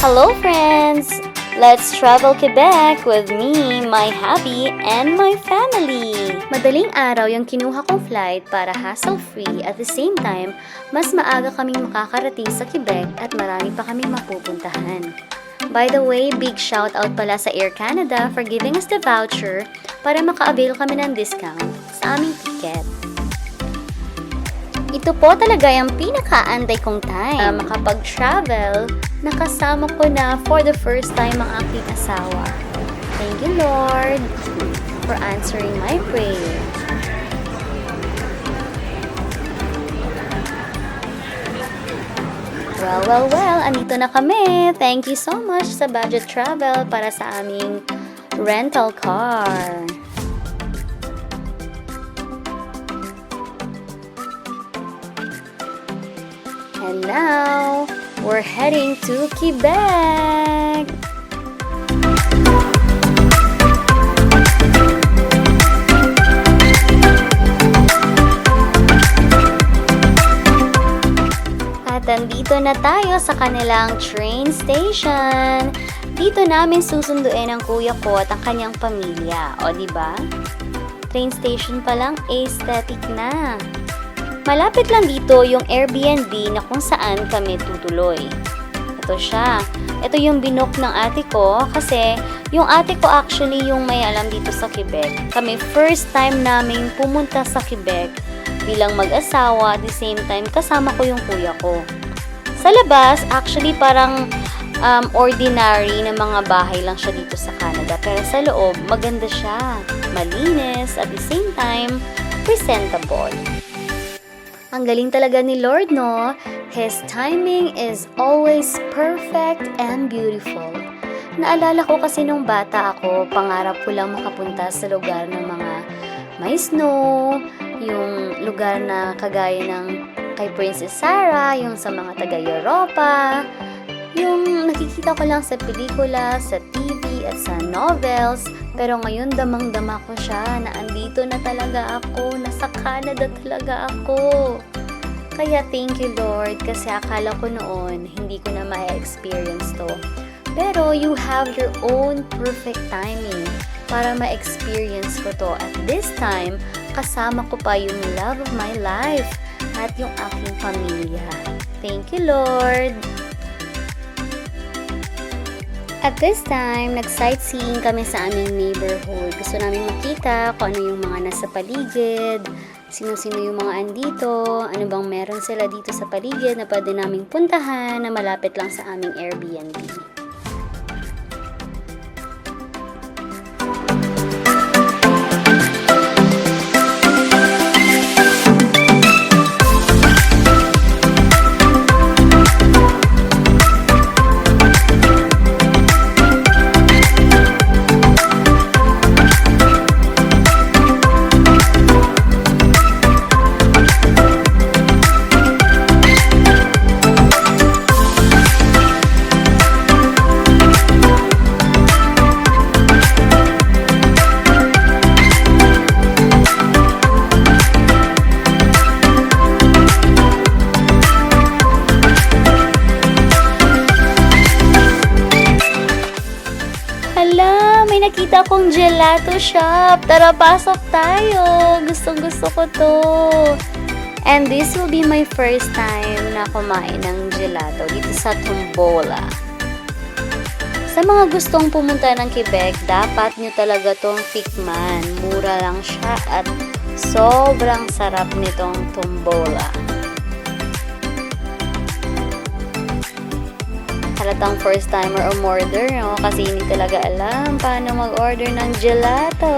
Hello friends! Let's travel Quebec with me, my hubby, and my family! Madaling araw yung kinuha kong flight para hassle-free at the same time, mas maaga kaming makakarating sa Quebec at marami pa kaming mapupuntahan. By the way, big shout out pala sa Air Canada for giving us the voucher para maka-avail kami ng discount sa aming ticket. Ito po talaga yung pinaka-anday kong time makapag-travel. Nakasama ko na for the first time ang aking asawa. Thank you, Lord, for answering my prayer. Well, andito na kami. Thank you so much sa Budget Travel para sa aming rental car. And now, we're heading to Quebec! At andito na tayo sa kanilang train station. Dito namin susunduin ang kuya ko at ang kanyang pamilya. O, diba? Train station pa lang, aesthetic na. Malapit lang dito yung Airbnb na kung saan kami tutuloy. Ito siya. Ito yung binook ng ate ko kasi yung ate ko actually yung may alam dito sa Quebec. Kami first time namin pumunta sa Quebec bilang mag-asawa, at the same time kasama ko yung kuya ko. Sa labas, actually parang ordinary na mga bahay lang siya dito sa Canada. Pero sa loob, maganda siya. Malinis, at the same time, presentable. Ang galing talaga ni Lord, no? His timing is always perfect and beautiful. Naalala ko kasi nung bata ako, pangarap ko lang makapunta sa lugar ng mga may snow, yung lugar na kagaya ng kay Princess Sarah, yung sa mga taga-Europa, yung nakikita ko lang sa pelikula, sa TV at sa novels. Pero ngayon damang-dama ko siya na andito na talaga ako, nasa Canada talaga ako. Kaya thank you Lord kasi akala ko noon hindi ko na ma-experience to. Pero you have your own perfect timing para ma-experience ko to. At this time, kasama ko pa yung love of my life at yung aking pamilya. Thank you Lord! At this time, nag-sightseeing kami sa aming neighborhood. Gusto namin makita kung ano yung mga nasa paligid, sino-sino yung mga andito, ano bang meron sila dito sa paligid na pwede naming puntahan na malapit lang sa aming Airbnb. Hala, may nakita akong gelato shop. Tara, pasok tayo. Gustong-gusto ko to. And this will be my first time na kumain ng gelato dito sa Tombola. Sa mga gustong pumunta ng Quebec, dapat nyo talaga tong tikman. Mura lang siya at sobrang sarap nitong Tombola. Halatang first timer umorder, no? Kasi hindi talaga alam paano mag-order ng gelato.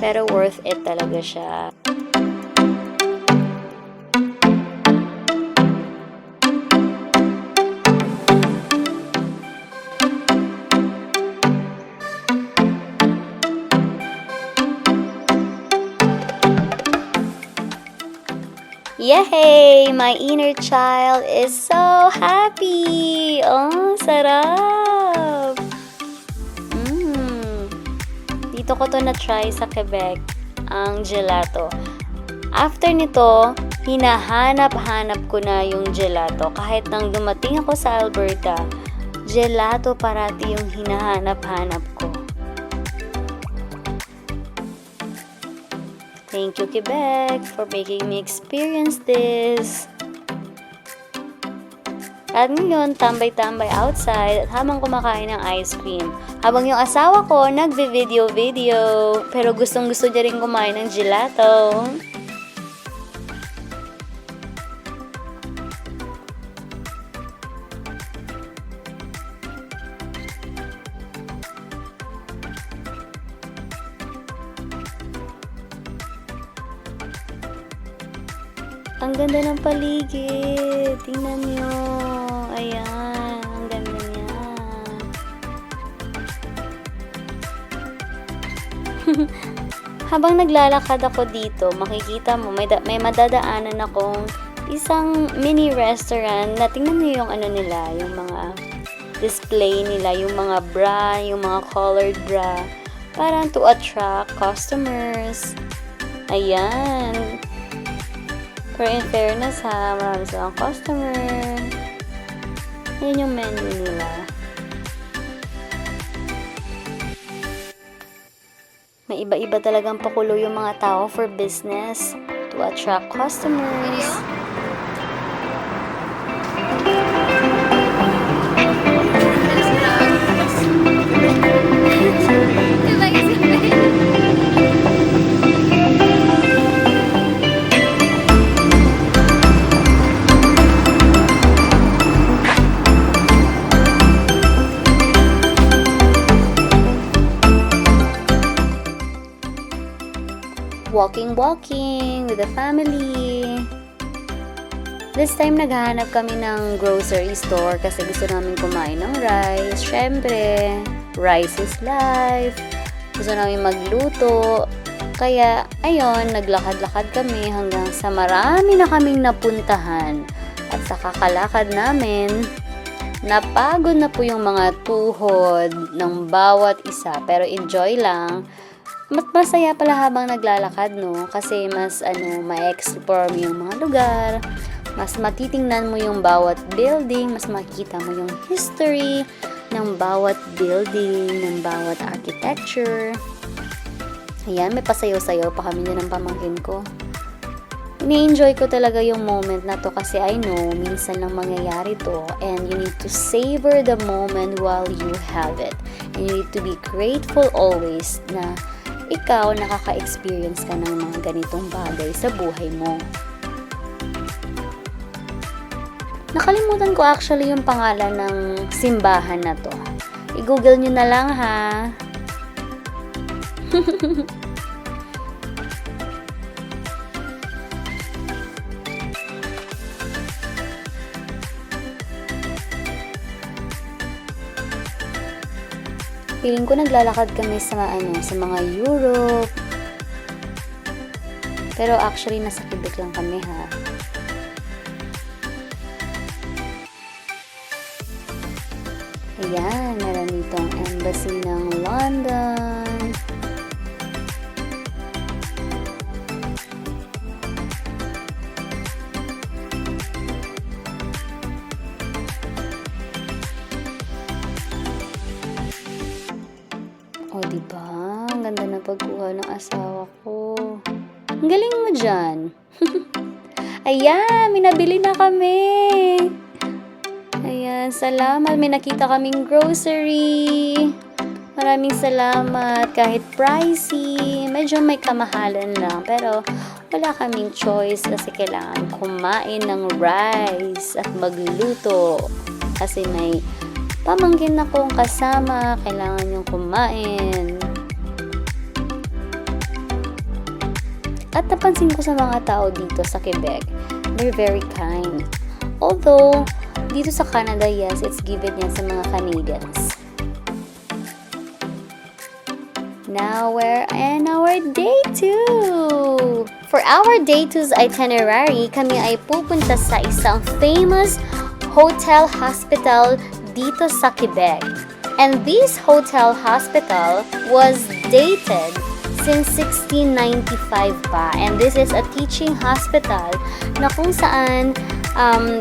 Pero worth it talaga siya. Yay! My inner child is so happy! Oh, sarap! Dito ko to na-try sa Quebec, ang gelato. After nito, Hinahanap-hanap ko na yung gelato. Kahit nang dumating ako sa Alberta, gelato parati yung hinahanap-hanap ko. Thank you, Quebec, for making me experience this. At ngayon, tambay-tambay outside at habang kumakain ng ice cream. Habang yung asawa ko nagbe-video-video, pero gustong-gusto niya rin kumain ng gelato. Ang ganda ng paligid. Tingnan nyo. Ayan. Ang ganda niya. Habang naglalakad ako dito, makikita mo, may madadaanan akong isang mini restaurant na tingnan nyo yung ano nila, yung mga display nila, yung mga bra, yung mga colored bra. Parang to attract customers. Ayan. Pero in fairness ha, marami silang customer. Yan yung menu nila. May iba-iba talagang pakulo yung mga tao for business to attract customers. Walking with the family. This time, naghahanap kami ng grocery store kasi gusto namin kumain ng rice. Syempre, rice is life. Gusto namin magluto. Kaya, ayun, naglakad-lakad kami hanggang sa marami na kaming napuntahan. At sa kakalakad namin, napagod na po yung mga tuhod ng bawat isa. Pero enjoy lang. Masaya pala habang naglalakad, no? Kasi mas, ma-explore mo yung mga lugar, mas matitingnan mo yung bawat building, mas makikita mo yung history ng bawat building, ng bawat architecture. Ayan, may pasayaw-sayaw pa kami din ng pamangkin ko. Ini-enjoy ko talaga yung moment na to kasi I know, minsan lang mangyayari to and you need to savor the moment while you have it. And you need to be grateful always na ikaw nakaka-experience ka ng mga ganitong bagay sa buhay mo. Nakalimutan ko actually yung pangalan ng simbahan na to. I-google nyo na lang ha. Feeling ko naglalakad kami sa mga Europe. Pero actually nasa Quebec lang kami ha. Ayan, meron ditong embassy ng London. O, diba? Ang ganda na pagkuha ng asawa ko. Ang galing mo dyan. Ayan, may nabili na kami. Ayan, salamat. May nakita kaming grocery. Maraming salamat. Kahit pricey, medyo may kamahalan lang. Pero wala kaming choice kasi kailangan kumain ng rice at magluto. Kasi may pamangkin akong kasama, kailangan niyong kumain. At napansin ko sa mga tao dito sa Quebec, they're very kind. Although, dito sa Canada, yes, it's given yan sa mga Canadians. Now we're in our day 2. For our day 2's itinerary, kami ay pupunta sa isang famous hotel hospital dito sa Quebec. And this hotel hospital was dated since 1695 pa. And this is a teaching hospital na kung saan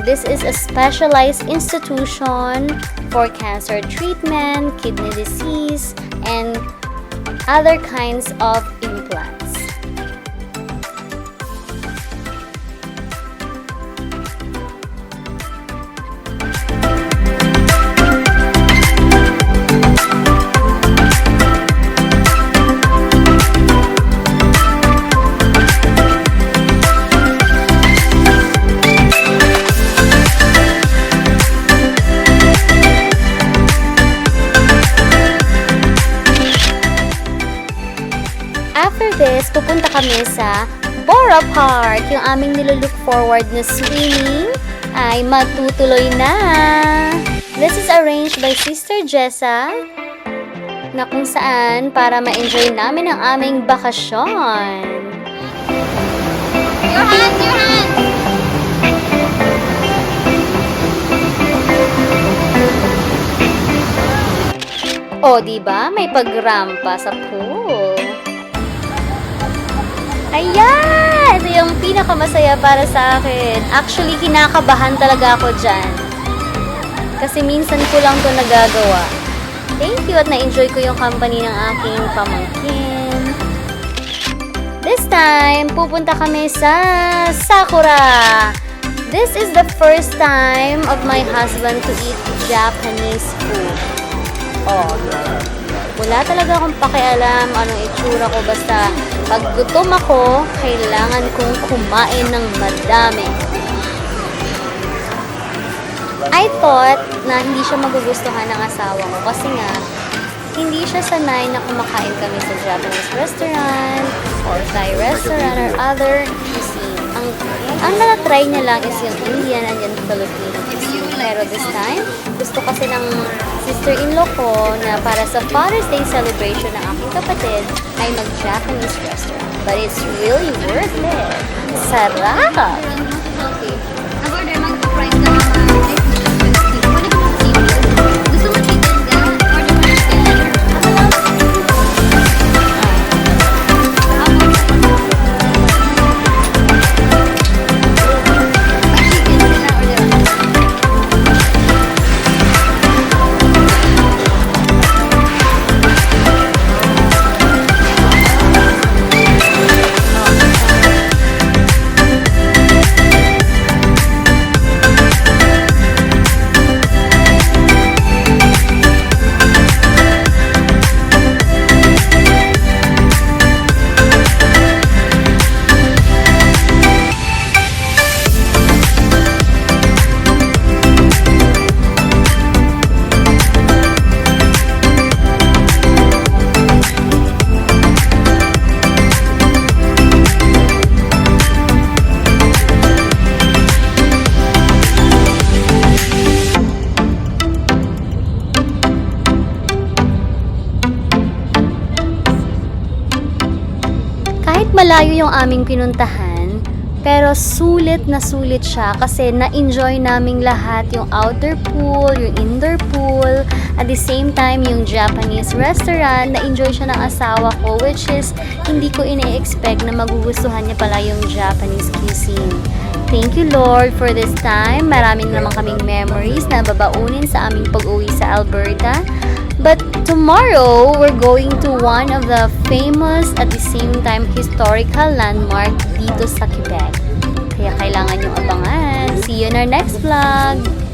this is a specialized institution for cancer treatment, kidney disease, and other kinds of implants. After this, pupunta kami sa Bora Park. Yung aming nilook forward na swimming ay matutuloy na. This is arranged by Sister Jessa na kung saan para ma-enjoy namin ang aming bakasyon. Your hands! Your hands! O, diba? May pagrampa sa pool. Ayan! Ito yung pinakamasaya para sa akin. Actually, kinakabahan talaga ako dyan. Kasi minsan ko lang to nagagawa. Thank you at na-enjoy ko yung company ng aking pamangkin. This time, pupunta kami sa Sakura. This is the first time of my husband to eat Japanese food. Oh, wala talaga akong pakialam anong itsura ko. Basta pag gutom ako, kailangan kong kumain ng madami. I thought na hindi siya magugustuhan ng asawa ko kasi nga hindi siya sanay na kumakain kami sa Japanese restaurant or Thai restaurant or other cuisine. Ang na-try niya lang is yung Indian and yung Filipino cuisine. Pero this time, gusto kasi ng sister-in-law ko na para sa Father's Day celebration ng aking kapatid ay mag-Japanese restaurant. But it's really worth it. Sarap! Okay. Nag-order mag-price ka naman. Gusto mo chicken ka? Order mo chicken. Kahit malayo yung aming pinuntahan, pero sulit na sulit siya kasi na-enjoy naming lahat yung outdoor pool, yung indoor pool, at the same time yung Japanese restaurant, na-enjoy siya ng asawa ko, which is hindi ko ine-expect na magugustuhan niya pala yung Japanese cuisine. Thank you Lord for this time. Maraming naman kaming memories na babaunin sa aming pag-uwi sa Alberta. But tomorrow, we're going to one of the famous at the same time historical landmark dito sa Quebec. Kaya kailangan nyo abangan. See you in our next vlog!